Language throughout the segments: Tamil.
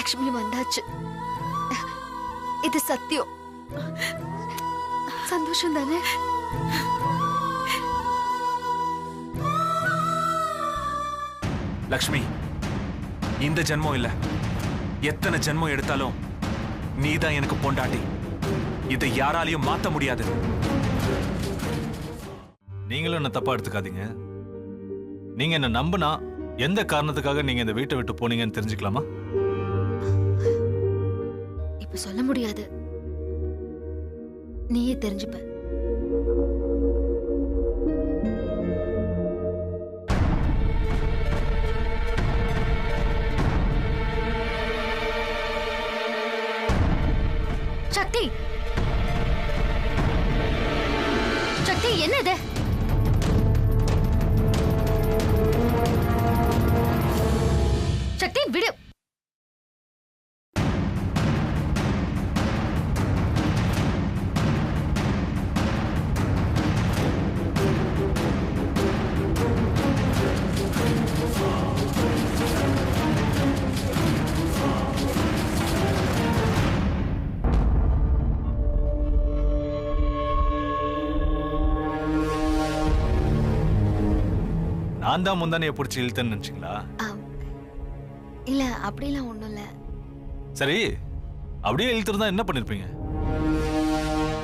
லக்ஷ்மி வந்தாச்சு. இது சத்தியம். சந்தோஷம் தானே? லக்ஷ்மி, இந்த ஜென்மம் இல்ல, எத்தனை ஜென்மம் எடுத்தாலும் நீதான் எனக்கு பொண்டாட்டி. இதை யாராலையும் மாத்த முடியாது. நீங்களும் என்ன தப்பா எடுத்துக்காதீங்க. நீங்க என்ன நம்பினா எந்த காரணத்துக்காக நீங்க இந்த வீட்டை விட்டு போனீங்கன்னு தெரிஞ்சுக்கலாமா? இப்ப சொல்ல முடியாது, நீயே தெரிஞ்சுப்ப. சக்தி, சக்தி, என்னது? சக்தி, விடு. நான் தான் முந்தானையை பிடிச்சி இழுத்தேன்னு நினைச்சீங்களா? இல்ல, அப்படிலாம் ஒண்ணும் இல்ல. சரி, அப்படியே இழுத்துருந்தா என்ன பண்ணிருப்பீங்க?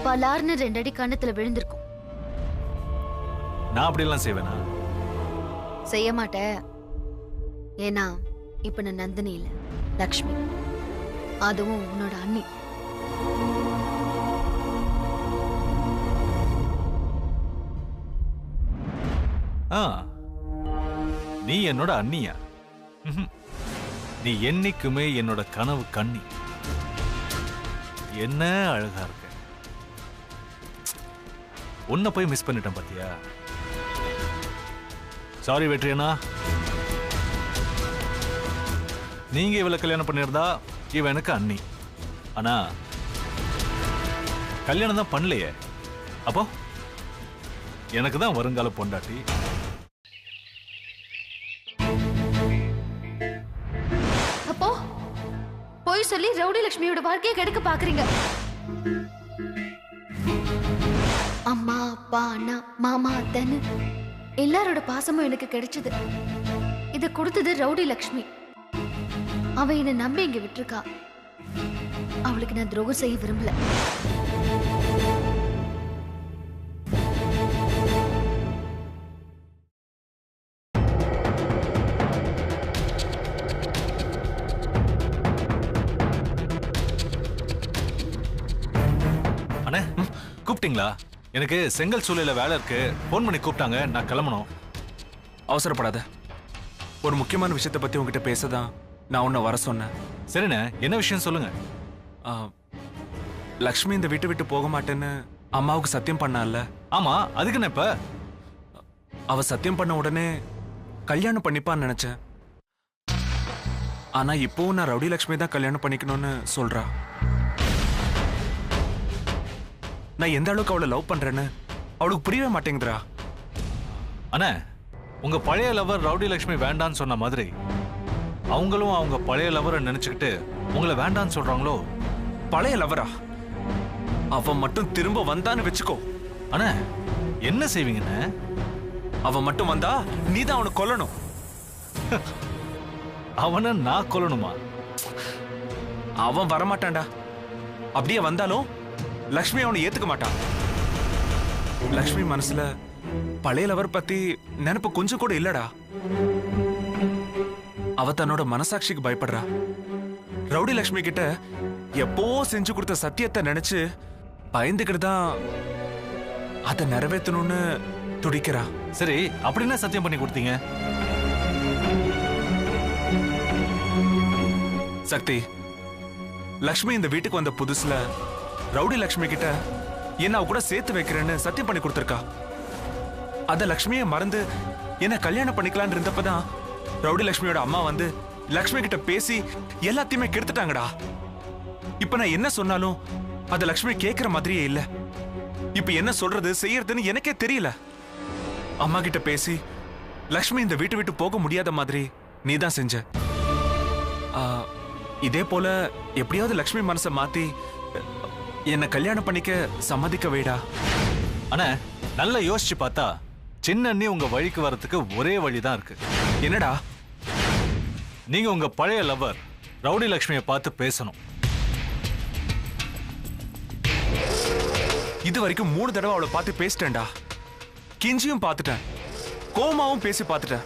பலார்னு 2 அடி கண்ணத்துல விழுந்திருக்கும். நான் அப்படியெல்லாம் செய்வேனா? செய்ய மாட்டேன். ஏன்னா இப்ப நான் நந்தினி இல்ல, லக்ஷ்மி. அதுவும் உன்னோட அண்ணி. நீ என்னோட அண்ணியா? நீ என்னைக்குமே என்னோட கனவு கண்ணி. என்ன அழகா இருக்க. உன்னை போய் மிஸ் பண்ணிட்டேன் பாத்தியா? சாரி வெற்றியண்ணா. நீங்க இவளை கல்யாணம் பண்ணியிருந்தா இவ எனக்கு அண்ணி. ஆனா கல்யாணம் தான் பண்ணலையே. அப்போ எனக்கு தான் வருங்கால பொண்டாட்டி. அப்போ போய் சொல்லி ரவுடி லட்சுமியோட வாழ்க்கையை கெடுக்க பாக்குறீங்க. அம்மா, அப்பா, அண்ணா, மாமா, அத்தன்னு எல்லாரோட பாசமும் எனக்கு கிடைச்சது. இத கொடுத்தது ரவுடி லட்சுமி. அவ என்ன நம்பி இங்க விட்டுருக்கா. அவளுக்கு நான் துரோகம் செய்ய விரும்பல. கூப்பிட்டீங்களா? எனக்கு செங்கல் சூளையில வேலை இருக்கு. போன் பண்ணி கூப்பிட்டாங்க, நான் கிளம்பணும். அவசரப்படாத. ஒரு முக்கியமான விஷயத்தை பத்தி உங்ககிட்ட பேசதான் நான் உன்னை வர சொன்னேன். சரிண்ணே, என்ன விஷயம் சொல்லுங்க. லக்ஷ்மி இந்த வீட்டை விட்டு போக மாட்டேன்னு அம்மாவுக்கு சத்தியம் பண்ணால? ஆமா, அதுக்கு என்ன இப்ப? அவ சத்தியம் பண்ண உடனே கல்யாணம் பண்ணிப்பான்னு நினைச்சேன். ஆனா இப்போவும் நான் ரவுடி லக்ஷ்மி தான் கல்யாணம் பண்ணிக்கணும்னு சொல்றா. நான் எந்த அளவுக்கு அவளை லவ் பண்றேன்னு அவளுக்கு புரியவே மாட்டேங்குதுரா. அண்ணா, உங்க பழைய லவர் ரவுடி லட்சுமி வேண்டான்னு சொன்ன மாதிரி அவங்களும் அவங்க பழைய லவரை நினைச்சுக்கிட்டு உங்களை வேண்டான்னு சொல்றாங்களோ? பழைய லவரா? அவன் மட்டும் திரும்ப வந்தான்னு வச்சுக்கோ. அண்ணா, என்ன செய்வீங்கன்னு? அவன் மட்டும் வந்தா நீதான் அவனை கொல்லணும். அவனை நான் கொல்லணுமா? அவன் வரமாட்டான்டா. அப்படியே வந்தாலும் லக்ஷ்மி அவனை ஏத்துக்க மாட்டான். லக்ஷ்மி மனசுல பழைய லவர் பத்தி நினைப்பு கொஞ்சம் கூட இல்லடா. அவ தன்னோட மனசாட்சிக்கு பயப்படுறா. ரவுடி லக்ஷ்மி கிட்ட எப்போ செஞ்சு கொடுத்த சத்தியத்தை நினைச்சு பயந்துக்கிட்டு தான் அதை நிறைவேற்றணும்னு துடிக்கிறா. சரி, அப்படின்னா சத்தியம் பண்ணி கொடுத்தீங்க? சக்தி, லக்ஷ்மி இந்த வீட்டுக்கு வந்த புதுசுல ரவுடி லக்ஷ்மி கிட்ட என்ன அவ கூட சேர்த்து வைக்கிறேன்னு சத்தியம் பண்ணி கொடுத்திருக்கா. அத லக்ஷ்மியை மறந்து என்ன கல்யாணம் பண்ணிக்கலான்னு இருந்தப்பதான் ரவுடி லக்ஷ்மியோட அம்மா வந்து லக்ஷ்மி கிட்ட பேசி எல்லாத்தையுமே கெடுத்துட்டாங்கடா. இப்ப நான் என்ன சொன்னாலும் அத லக்ஷ்மி கேட்கிற மாதிரியே இல்ல. இப்ப என்ன சொல்றது செய்யறதுன்னு எனக்கே தெரியல. அம்மா கிட்ட பேசி லக்ஷ்மி இந்த வீட்டை விட்டு போக முடியாத மாதிரி நீதான் செஞ்ச. இதே போல எப்படியாவது லக்ஷ்மி மனசை மாத்தி என்ன கல்யாணம் பண்ணிக்க சம்மதிக்க வைடா. அண்ணா நல்லா யோசிச்சு பார்த்தா சின்ன அண்ணி உங்க வழிக்கு வரதுக்கு ஒரே வழிதான் இருக்கு. என்னடா? நீங்க உங்க பழைய லவர் ரவுடி லக்ஷ்மியை பார்த்து பேசணும். இது வரைக்கும் 3 தடவை அவளை பார்த்து பேசிட்டேன்டா. கிஞ்சியும் பார்த்துட்டேன், கோமாவும் பேசி பார்த்துட்டேன்.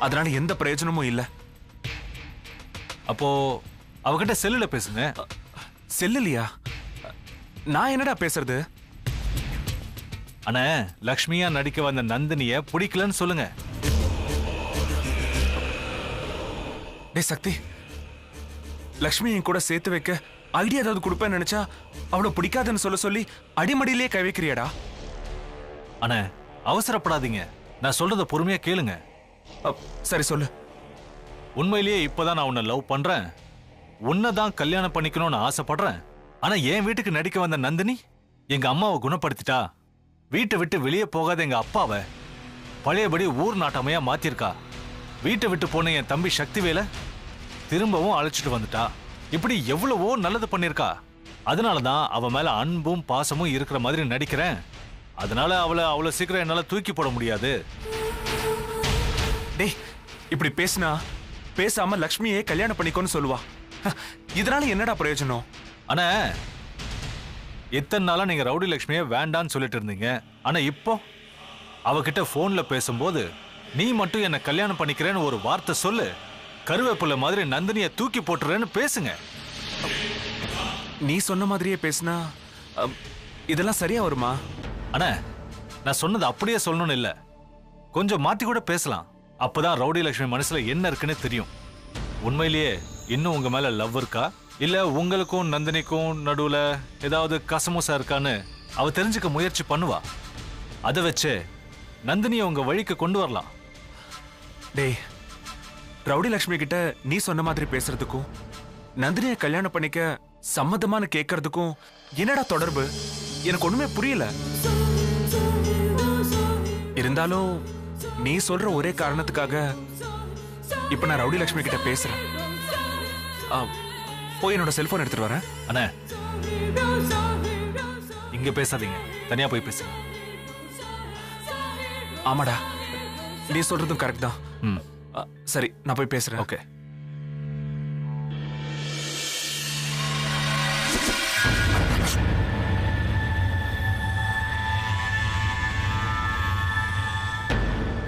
அதனால எந்த பிரயோஜனமும் இல்லை. அப்போ அவகிட்ட செல்லுல பேசுங்க. செல்லுலையா? நான் என்னடா பேசுறது? அண்ணா லக்ஷ்மியா நடிக்க வந்த நந்தினிய பிடிக்கலன்னு சொல்லுங்க. டேய் சக்தி, லக்ஷ்மி என் கூட சேர்த்து வைக்க ஐடியா ஏதாவது கொடுப்பேன்னு நினைச்சா அவளை பிடிக்காதுன்னு சொல்ல சொல்லி அடிமடியிலே கை வைக்கிறியாடா? அண்ணா அவசரப்படாதீங்க, நான் சொல்றத பொறுமையா கேளுங்க. சரி சொல்லு. உண்மையிலேயே இப்பதான் நான் உன்னை லவ் பண்றேன், உன்னைதான் கல்யாணம் பண்ணிக்கணும்னு ஆசைப்படுறேன். ஆனா என் வீட்டுக்கு நடிக்க வந்த நந்தினி எங்க அம்மாவை குணப்படுத்திட்டா. வீட்டை விட்டு வெளியே போகாத எங்க அப்பாவை பழையபடி ஊர் நாட்டமையா மாத்திருக்கா. வீட்டை விட்டு போன என் தம்பி சக்திவேலை திரும்பவும் அழைச்சிட்டு வந்துட்டா. இப்படி எவ்வளவோ நல்லது பண்ணிருக்கா. அதனாலதான் அவ மேல அன்பும் பாசமும் இருக்கிற மாதிரி நடிக்கிறேன். அதனால அவளை அவ்வளவு சீக்கிரம் என்னால தூக்கி போட முடியாது. டேய், இப்படி பேசினா பேசாம லக்ஷ்மியே கல்யாணம் பண்ணிக்கோன்னு சொல்லுவா. இதனால என்னடா பிரயோஜனம்? ஆனா இத்தனை நாளா நீங்க ரவுடி லக்ஷ்மியை வேண்டான்னு சொல்லிட்டு இருந்தீங்க. ஆனா இப்போ அவகிட்ட போன்ல பேசும்போது நீ மட்டும் என்ன கல்யாணம் பண்ணிக்கிறேன்னு ஒரு வார்த்தை சொல்லு, கருவேப்பிலை மாதிரி நந்தினியை தூக்கி போட்டுறேன்னு பேசுங்க. நீ சொன்ன மாதிரியே பேசினா இதெல்லாம் சரியா வருமா? அண்ணா நான் சொன்னது அப்படியே சொல்லணும்னு இல்ல, கொஞ்சம் மாத்தி கூட பேசலாம். அப்பதான் ரவுடி லட்சுமி மனசுல என்ன இருக்குன்னு தெரியும். உண்மையிலேயே இன்னும் உங்க மேல லவ் இருக்கா, இல்ல உங்களுக்கும் நந்தினிக்கும் நடுவுல ஏதாவது கசமுசா இருக்கான்னு அவ தெரிஞ்சுக்க முயற்சி பண்ணுவா. அதை வச்சு நந்தினியை உங்க வழிக்கு கொண்டு வரலாம். டேய், ரவுடி லக்ஷ்மி கிட்ட நீ சொன்ன மாதிரி பேசுறதுக்கும் நந்தினியை கல்யாணம் பண்ணிக்க சம்மதமான கேட்கறதுக்கும் என்னடா தொடர்பு? எனக்கு ஒண்ணுமே புரியல. இருந்தாலும் நீ சொல்ற ஒரே காரணத்துக்காக இப்ப நான் ரவுடி லக்ஷ்மி கிட்ட பேசுறேன். போய் என்னோட செல்போன் எடுத்துட்டு வரேன். அண்ணா இங்க பேசாதீங்க, தனியா போய் பேசுங்க. ஆமாடா, நீ சொல்றதும் கரெக்ட் தான். சரி, நான் போய் பேசுறேன். ஓகே.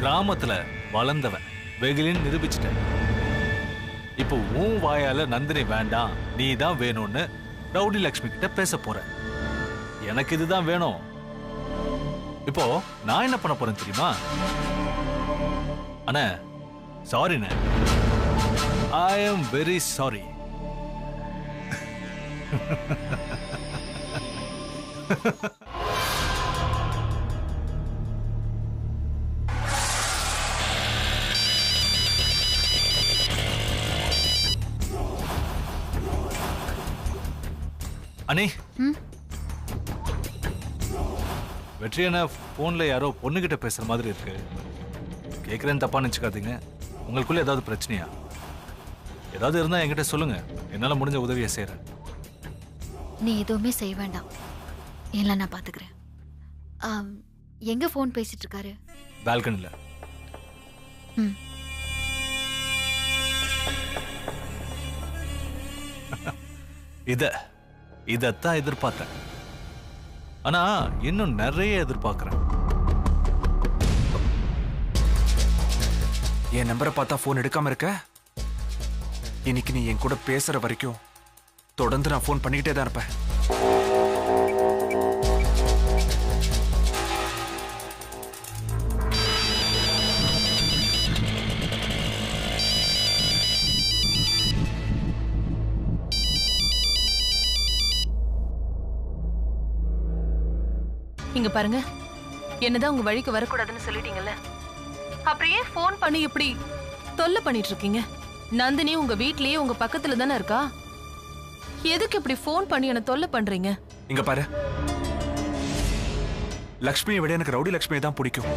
கிராமத்துல வளர்ந்தவன் வெகுலின்னு நிரூபிச்சிட்டேன். இப்போ உன் வாயால நந்தினி வேண்டாம் நீ தான் வேணும்னு ரவுடி லக்ஷ்மி கிட்ட பேச போற. எனக்கு இதுதான் வேணும். இப்போ நான் என்ன பண்ண போறேன் தெரியுமா? அண்ணா சாரிண்ணே, ஐ எம் வெரி சாரி. அண்ணே, வெற்றியான போன்ல யாரோ பொண்ணுகிட்ட பேசுற மாதிரி இருக்கு. கேட்குறேன்னு தப்பா நினச்சிக்காதீங்க. உங்களுக்குள்ள ஏதாவது பிரச்சனையா? ஏதாவது இருந்தா என்கிட்ட சொல்லுங்க, என்னால முடிஞ்ச உதவியை செய்யறேன். நீ எதுவுமே செய்ய வேண்டாம், எல்லாம் நான் பாத்துக்கிறேன். எங்க போன் பேசிட்டு இருக்காரு? பால்கனில. இதத்தான் எதிர்பார்த்தேன். ஆனா இன்னும் நிறைய எதிர்பார்க்கிறேன். என் நம்பரை பார்த்தா போன் எடுக்காம இருக்க? இன்னைக்கு நீ என் கூட பேசுற வரைக்கும் தொடர்ந்து நான் போன் பண்ணிக்கிட்டே தான் இருப்பேன். இங்க பாருங்க, என்னதான் உங்க வழிக்கு வரக்கூடாதுன்னு சொல்லிட்டீங்கல்ல, அப்படியே போன் பண்ணி இப்படி தொல்லை பண்ணிட்டு இருக்கீங்க. நந்தினி உங்க வீட்லயே உங்க பக்கத்துல தானே இருக்கா, எதுக்கு இப்படி போன் பண்ணி என்ன தொல்லை பண்றீங்க? இங்க பாரு, லக்ஷ்மியை விட எனக்கு ரவுடி லக்ஷ்மியை தான் பிடிக்கும்.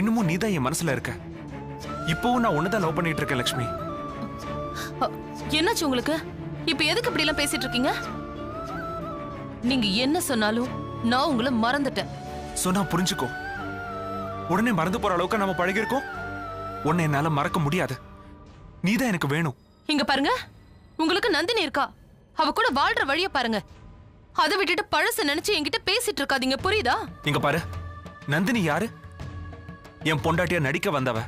இன்னமும் நீதான் என் மனசுல இருக்க. இப்பவும் நான் உன்னதான் லவ் பண்ணிட்டு இருக்கேன் லக்ஷ்மி. என்னாச்சு உங்களுக்கு? இப்ப எதுக்கு இப்படி எல்லாம் பேசிட்டு இருக்கீங்க? நீங்க என்ன சொன்னாலும் நான் உங்களை மறந்துட்டேன். சொன்னா புரிஞ்சுக்கோ. உடனே மறந்து போற அளவுக்கு நம்ம பழகிருக்கோம். உன்னை என்னால மறக்க முடியாது. நீதான் எனக்கு வேணும். இங்க பாருங்க, உங்களுக்கு நந்தினி இருக்கா, அவ கூட வாழ்ற வழிய பாருங்க. அதை விட்டுட்டு பழச நினைச்சு என்கிட்ட பேசிட்டு இருக்காதீங்க, புரியுதா? இங்க பாரு, நந்தினி யாரு? என் பொண்டாட்டியா நடிக்க வந்தவ.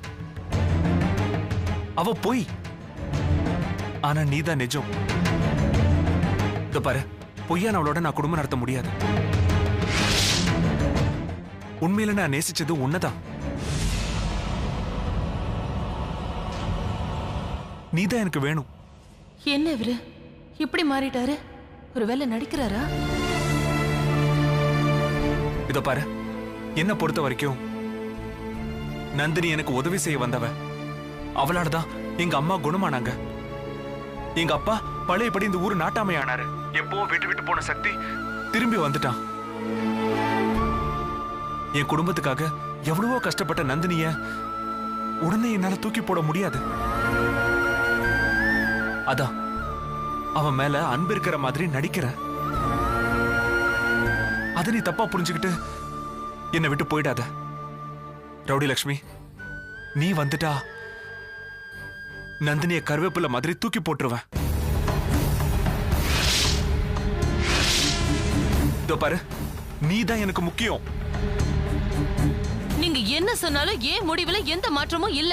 அவ போய், ஆனா நீதான் நிஜம். இத பாரு, பொய்யானவளோட நான் குடும்பம் நடத்த முடியாது. உண்மையில நான் நேசிச்சது உன்னதான். நீதான் எனக்கு வேணும். என்ன இவரு இப்படி மாறிட்டாரு? ஒருவேளை நடிக்கிறாரா? இத பாரு, என்ன பொறுத்த வரைக்கும் நந்தினி எனக்கு உதவி செய்ய வந்தவ. அவளாலதான் எங்க அம்மா குணமானாங்க. எங்க அப்பா பழையபடி இந்த ஊரு நாட்டாமை ஆனாரு. எப்பவும் விட்டு விட்டு போன சக்தி திரும்பி வந்துட்டான். என் குடும்பத்துக்காக எவ்வளவோ கஷ்டப்பட்ட நந்தினிய உடனே என்னால தூக்கி போட முடியாது. அதான் அவன் மேல அன்பு இருக்கிற மாதிரி நடிக்கிற. அத நீ தப்பா புரிஞ்சுக்கிட்டு என்னை விட்டு போயிடாத. ரவுடி லக்ஷ்மி, நீ வந்துட்டா நந்தினிய கருவேப்பிலை மாதிரி தூக்கி போட்டுருவேன். இதோ பாரு, நீதான் எனக்கு முக்கியம். நீங்க என்ன சொன்னாலும் ஏன் முடிவுல எந்த மாற்றமும் இல்ல.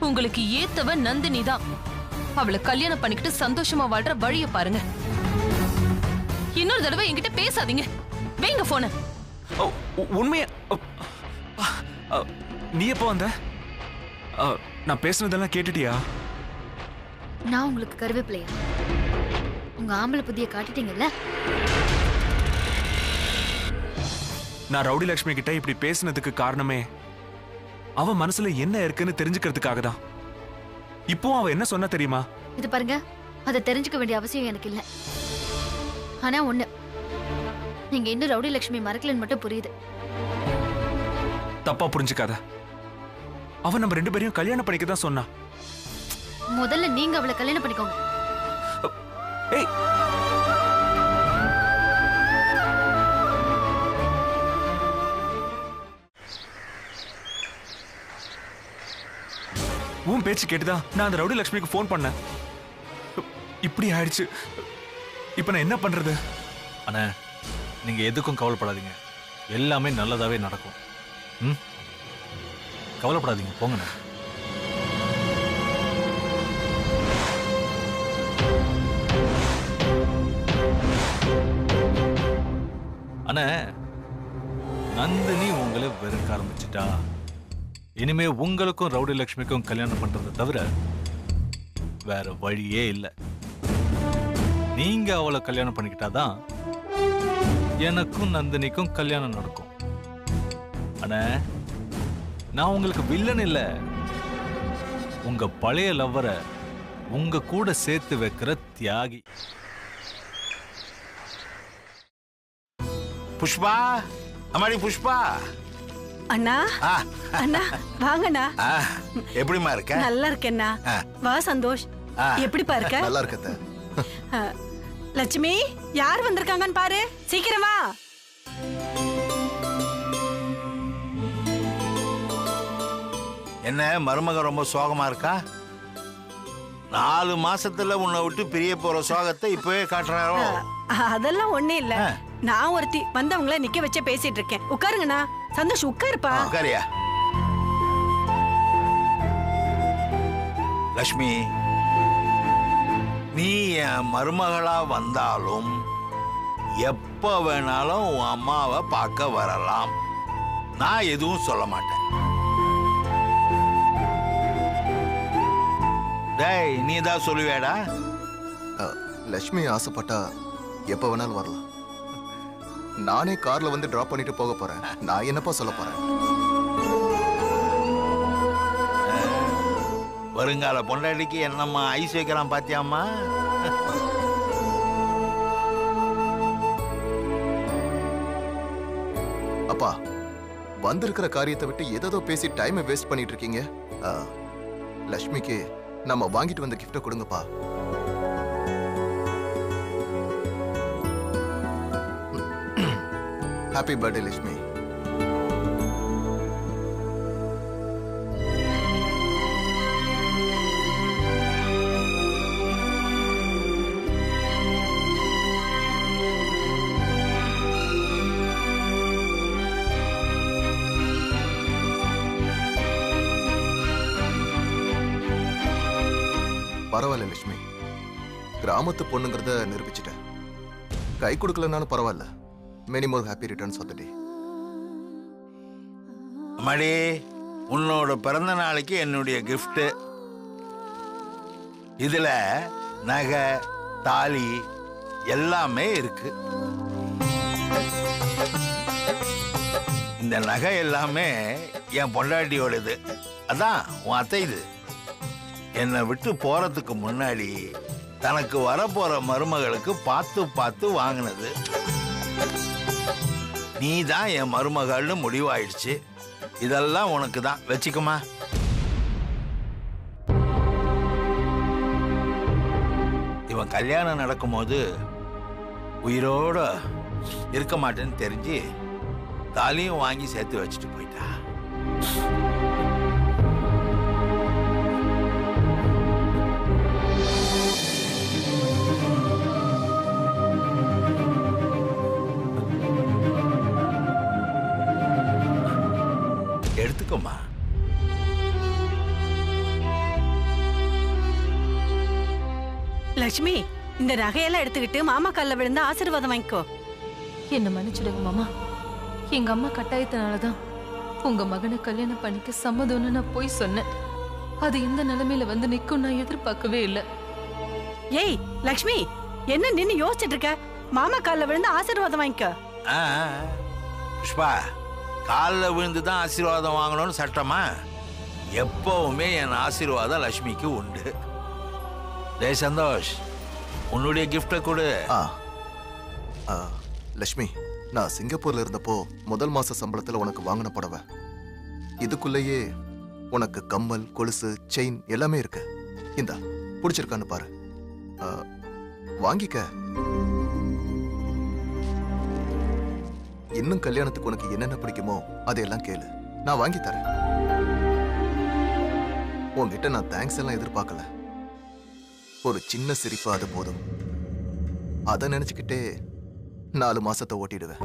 உங்களுக்கு ஏத்தவ நந்தினி தான். அவளை கல்யாணம் பண்ணிக்கிட்டு சந்தோஷமா வாழ்ற வழிய பாருங்க. இன்னொரு தடவை என்கிட்ட பேசாதீங்க. வைங்க போன. உண்மையா நீ எப்போ வந்த? நான் பேசுனதெல்லாம் கேட்டுட்டியா? நான் உங்களுக்கு கருவேப்பிலையா? உங்க ஆம்பளை புத்திய காட்டிட்டீங்கல்ல. நான் ரவுடி லட்சுமி கிட்ட இப்படி பேசினதுக்கு காரணமே அவன் மனசுல என்ன இருக்குன்னு தெரிஞ்சுக்கிறதுக்காக தான். இப்போ அவ என்ன சொன்னா தெரியுமா? இது பாருங்க, அதை தெரிஞ்சுக்க வேண்டிய அவசியம் எனக்கு இல்ல. ஆனா ஒண்ணு, நீங்க இன்னும் ரவுடி லட்சுமி மறக்கலன்னு மட்டும் புரியுது. தப்பா புரிஞ்சுக்காத. அவன் நம்ம 2 பேரையும் கல்யாணம் பண்ணிக்க தான் சொன்னா. முதல்ல நீங்க அவளை கல்யாணம் பண்ணிக்கோங்க. ஏய், உன் பேச்சு கேட்டுதான் நான் அந்த ரவுடி லட்சுமிக்கு போன் பண்ணேன். இப்படி ஆயிடுச்சு. இப்ப நான் என்ன பண்றது? அண்ணா, நீங்க எதுக்கும் கவலைப்படாதீங்க. எல்லாமே நல்லதாவே நடக்கும். ம், கவலைப்படாதீங்க, போங்கண்ணா. அண்ணா, நந்தினி உங்களை வெறுக்க ஆரம்பிச்சிட்டா. இனிமே உங்களுக்கும் ரவுடி லட்சுமிக்கும் கல்யாணம் பண்றதை தவிர வேற வழியே இல்லை. நீங்க அவளை கல்யாணம் பண்ணிக்கிட்டாதான் எனக்கும் நந்தினிக்கும் கல்யாணம் நடக்கும். அண்ணா, நான் உங்களுக்கு வில்லன் இல்ல, உங்க பழைய லவ்வரை உங்க கூட சேர்த்து வைக்கிற தியாகி. புஷ்பா, அம்மாடி புஷ்பா. அண்ணா, அண்ணா வாங்கண்ணா. எப்படிமா இருக்க? நல்லா இருக்கேன்னா. வா சந்தோஷ், எப்படிப்பா இருக்க? நல்லா இருக்கத்த. லட்சுமி, யார் வந்திருக்காங்கன்னு பாரு, சீக்கிரம் வா. என்ன மருமக ரொம்ப சோகமா இருக்கா? 4 மாசத்துல உன்னை விட்டு பிரிய போற சோகத்தை இப்பவே காட்டுறாரோ? அதெல்லாம் ஒண்ணே இல்ல. நான் ஒருத்தி வந்தவங்கள நிக்க வச்சே பேசிட்டு இருக்கேன். உட்காருங்கண்ணா. சந்தோஷ் உட்காருப்பா. உட்காரியா? லட்சுமி, நீ என் மருமகளா வந்தாலும் எப்ப வேணாலும் உன் அம்மாவை பார்க்க வரலாம். நான் எதுவும் சொல்ல மாட்டேன். டேய், நீ தான் சொல்லுவேடா. லட்சுமி ஆசைப்பட்டா எப்ப வேணாலும் வரலாம். நானே கார்ல வந்து டிராப் பண்ணிட்டு போக போறேன். நான் என்னப்பா சொல்ல போறேன்? வருங்கால பொண்டாட்டிக்கு என்னம்மா ஐஸ் வைக்கலாம் பாத்தியாம்மா? அப்பா, வந்திருக்கிற காரியத்தை விட்டு ஏதோ பேசி டைமை வேஸ்ட் பண்ணிட்டு இருக்கீங்க. லக்ஷ்மிக்கு நம்ம வாங்கிட்டு வந்த கிஃப்டை கொடுங்கப்பா. Happy birthday Lakshmi. பரவாயில்ல லட்சுமி, கிராமத்து பொண்ணுங்கிறத நிரூபிச்சிட்டேன். கை கொடுக்கலனாலும் பரவாயில்ல. Many more happy returns of the day. அம்மாடி, உன்னோட பிறந்த நாளைக்கு என்னுடைய gift. இதுல நகை, தாலி எல்லாமே இருக்கு. இந்த நகை எல்லாமே என் பொண்டாட்டியோடது. அதான் உன் அத்தை. இது என்னை விட்டு போறதுக்கு முன்னாடி தனக்கு வரப்போற மருமகளுக்கு பார்த்து பார்த்து வாங்கினது. நீ தான் என் மருமகள்னு முடிவாயிடுச்சு. இதெல்லாம் உனக்கு தான், வச்சுக்கமா. இவன் கல்யாணம் நடக்கும்போது உயிரோட இருக்க மாட்டேன்னு தெரிஞ்சு தாலியும் வாங்கி சேர்த்து வச்சுட்டு போயிட்டா. எடுத்துக்கோமா. லட்சுமி, இந்த நகையெல்லாம் எடுத்துக்கிட்டு மாமா கால்ல விழுந்து ஆசீர்வாதம் வாங்கிக்கோ. என்ன மன்னிச்சிடுங்க மாமா. எங்க அம்மா கட்டாயத்தினாலதான் உங்க மகனை கல்யாணம் பண்ணிக்க சம்மதம்னு நான் போய் சொன்னேன். அது இந்த நிலைமையில வந்து நிக்கும் நான் எதிர்பார்க்கவே இல்லை. ஏய் லட்சுமி, என்ன நின்னு யோசிச்சுட்டு இருக்க? மாமா கால்ல விழுந்து ஆசீர்வாதம் வாங்கிக்கோ. புஷ்பா, காலில் விழுந்து தான் ஆசீர்வாதம் வாங்கணும்னு சட்டமா? எப்பவுமே என் ஆசீர்வாதம் லட்சுமிக்கு உண்டு. ஜெய் சந்தோஷ், உன்னுடைய கிஃப்டை கொடு. லட்சுமி, நான் சிங்கப்பூர்ல இருந்தப்போ முதல் மாச சம்பளத்துல உனக்கு வாங்கின புடவை. இதுக்குள்ளேயே உனக்கு கம்மல், கொலுசு, செயின் எல்லாமே இருக்கு. இந்தா, பிடிச்சிருக்கான்னு பாரு. வாங்கிக்க. இன்னும் கல்யாணத்துக்கு உனக்கு என்னென்ன பிடிக்குமோ அதையெல்லாம் கேளு, நான் வாங்கி தரேன். உன்கிட்ட நான் தேங்க்ஸ் எல்லாம் எதிர்பார்க்கல. ஒரு சின்ன சிரிப்பு அது போதும். அதை நினைச்சுக்கிட்டே 4 மாசத்தை ஓட்டிடுவேன்.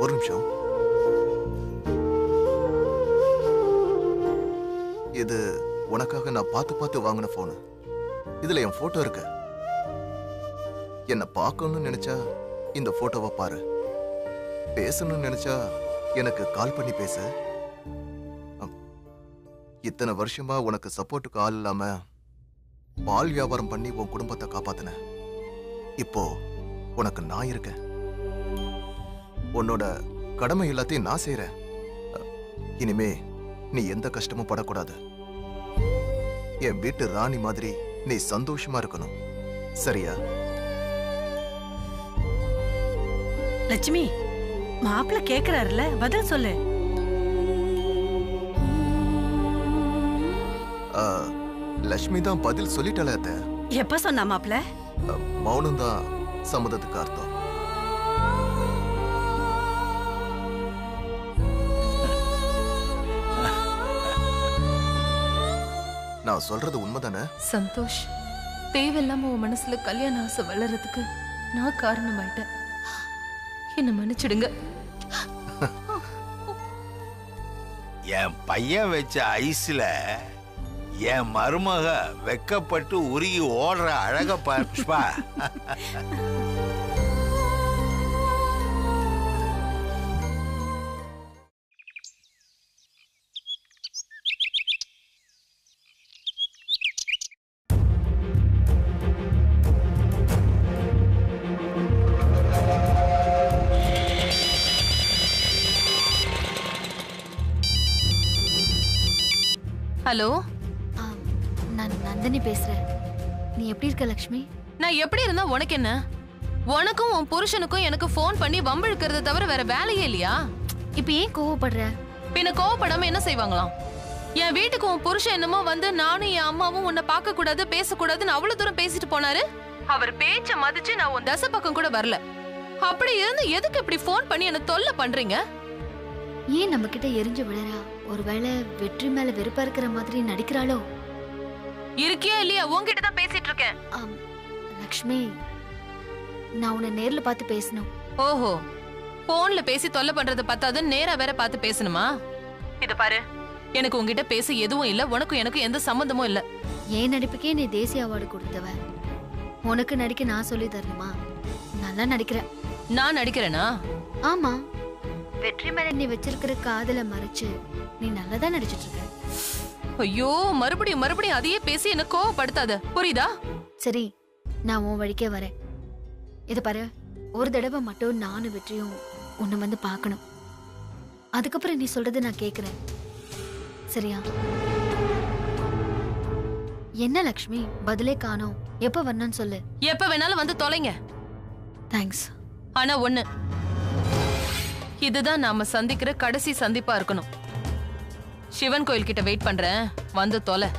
ஒரு நிமிஷம். இது உனக்காக நான் பார்த்து பார்த்து வாங்கின போனு. இதுல என் போட்டோ இருக்கு. என்ன பார்க்கணும்னு நினைச்சா இந்த போட்டோவை பாரு. பேசணும்னு நினைச்சா எனக்கு கால் பண்ணி பேசு. இத்தனை வருஷமா உனக்கு சப்போர்ட்டுக்கு ஆள் இல்லாம பால் வியாபாரம் பண்ணி உன் குடும்பத்தை காப்பாத்தின. இப்போ உனக்கு நான் இருக்கேன். உன்னோட கடமை எல்லாத்தையும் நான் செய்யறேன். இனிமே நீ எந்த கஷ்டமும் படக்கூடாது. என் வீட்டு ராணி மாதிரி நீ சந்தோஷமா இருக்கணும். சரியா? லட்சுமி, மாப்பிள்ள கேக்குறாருல, பதில் சொல்லு. லட்சுமி தான் பதில் சொல்லிட்டால. எப்ப சொன்னா மாப்பிள்ள? மௌனம் தான் சம்மதத்துக்கு அர்த்தம். நான் சொல்றது உண்மைதானே? சந்தோஷ், தேவையில்லாம உன் மனசுல கல்யாண ஆசை வளர்றதுக்கு நான் காரணமாயிட்டேன். என்ன மன்னிச்சிடுங்க. என் பையன் வச்ச ஐஸ்ல என் மருமக வெக்கப்பட்டு உருகி ஓடுற அழக புஷ்பா. ஹலோ, நான் நந்தினி பேசுறேன். நீ எப்படி இருக்க லக்ஷ்மி? நான் எப்படி இருந்தா உனக்கு என்ன? உனக்கும் உன் புருஷனுக்கும் எனக்கு ஃபோன் பண்ணி வம்பிழுக்கிறத தவிர வேற வேலையே இல்லையா? இப்ப ஏன் கோவப்படுற? பின்ன கோவப்படாம என்ன செய்வாங்களாம்? என் வீட்டுக்கு உன் புருஷன் என்னமோ வந்து நானும் என் அம்மாவும் உன்னை பார்க்க கூடாது பேசக்கூடாதுன்னு அவ்வளவு தூரம் பேசிட்டு போனாரு. அவர் பேச்ச மதிச்சு நான் உன் தசை பக்கம் கூட வரல. அப்படி இருந்து எதுக்கு இப்படி ஃபோன் பண்ணி என்ன தொல்லை பண்றீங்க? ஏன் நம்ம கிட்ட எரிஞ்சு விழறா? ஒருவேளை வெற்றி மேல வெறுப்பா இருக்கிற மாதிரி நடிக்கிறாளோ? இருக்கியா இல்லையா? உன்கிட்ட தான் பேசிட்டு இருக்கேன். லக்ஷ்மி, நான் உன்னை நேர்ல பார்த்து பேசணும். ஓஹோ, போன்ல பேசி தொல்லை பண்றது பத்தாது, நேரா வேற பார்த்து பேசணுமா? இது பாரு, எனக்கு உன்கிட்ட பேச எதுவும் இல்ல. உனக்கும் எனக்கு எந்த சம்பந்தமும் இல்ல. ஏன் நடிப்புக்கே நீ தேசிய அவார்டு கொடுத்தவ, உனக்கு நடிக்க நான் சொல்லி தரணுமா? நல்லா நடிக்கிற. நான் நடிக்கிறேனா? ஆமா, வெற்றி மேல நீ வச்சிருக்கிற காதல மறைச்சு நீ நல்லதான் நடிச்சிட்டு இருக்க. ஐயோ, மறுபடியும் மறுபடியும் அதையே பேசி என்ன கோவப்படுத்தாத, புரியுதா? சரி, நான் உன் வழிக்கே வரேன். இது பாரு, ஒரு தடவை மட்டும் நானும் வெற்றியும் உன்னை வந்து பார்க்கணும். அதுக்கப்புறம் நீ சொல்றது நான் கேக்குறேன், சரியா? என்ன லக்ஷ்மி, பதிலே காணோம். எப்ப வரணும்னு சொல்லு. எப்ப வேணாலும் வந்து தொலைங்க. தேங்க்ஸ். ஆனா ஒண்ணு, இதுதான் நாம சந்திக்கிற கடைசி சந்திப்பா இருக்கணும். சிவன் கோயில் கிட்ட வெயிட் பண்றேன், வந்து தொலை.